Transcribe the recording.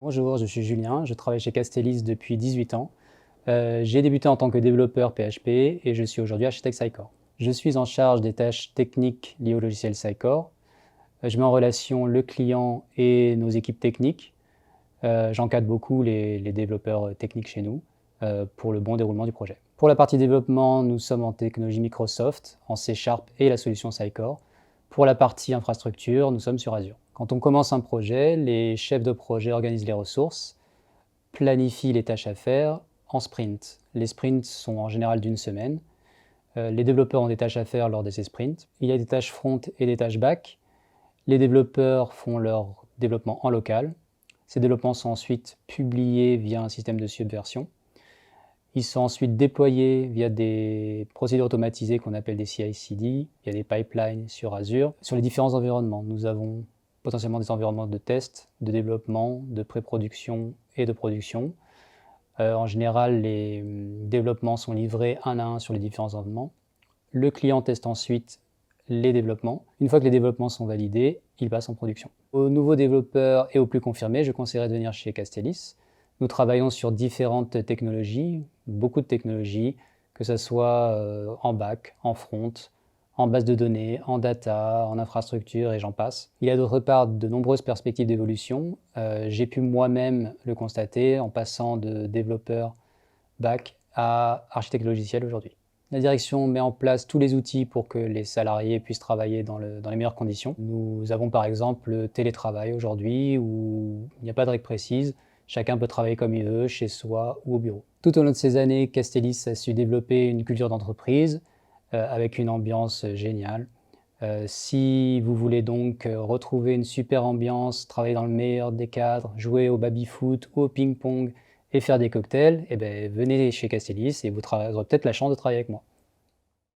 Bonjour, je suis Julien, je travaille chez Castellis depuis 18 ans. J'ai débuté en tant que développeur PHP et je suis aujourd'hui architecte Sitecore. Je suis en charge des tâches techniques liées au logiciel Sitecore. Je mets en relation le client et nos équipes techniques. J'encadre beaucoup les développeurs techniques chez nous pour le bon déroulement du projet. Pour la partie développement, nous sommes en technologie Microsoft, en C# et la solution Sitecore. Pour la partie infrastructure, nous sommes sur Azure. Quand on commence un projet, les chefs de projet organisent les ressources, planifient les tâches à faire en sprint. Les sprints sont en général d'une semaine. Les développeurs ont des tâches à faire lors de ces sprints. Il y a des tâches front et des tâches back. Les développeurs font leur développement en local. Ces développements sont ensuite publiés via un système de subversion. Ils sont ensuite déployés via des procédures automatisées qu'on appelle des CI/CD, via des pipelines sur Azure, sur les différents environnements. Nous avons potentiellement des environnements de test, de développement, de pré-production et de production. En général, les développements sont livrés un à un sur les différents environnements. Le client teste ensuite les développements. Une fois que les développements sont validés, ils passent en production. Aux nouveaux développeurs et aux plus confirmés, je conseillerais de venir chez Castellis. Nous travaillons sur différentes technologies, beaucoup de technologies, que ce soit en back, en front, en base de données, en data, en infrastructure et j'en passe. Il y a d'autre part de nombreuses perspectives d'évolution. J'ai pu moi-même le constater en passant de développeur back à architecte logiciel aujourd'hui. La direction met en place tous les outils pour que les salariés puissent travailler dans les meilleures conditions. Nous avons par exemple le télétravail aujourd'hui où il n'y a pas de règle précise. Chacun peut travailler comme il veut, chez soi ou au bureau. Tout au long de ces années, Castellis a su développer une culture d'entreprise avec une ambiance géniale. Si vous voulez donc retrouver une super ambiance, travailler dans le meilleur des cadres, jouer au baby-foot ou au ping-pong et faire des cocktails, eh bien, venez chez Castellis et vous aurez peut-être la chance de travailler avec moi.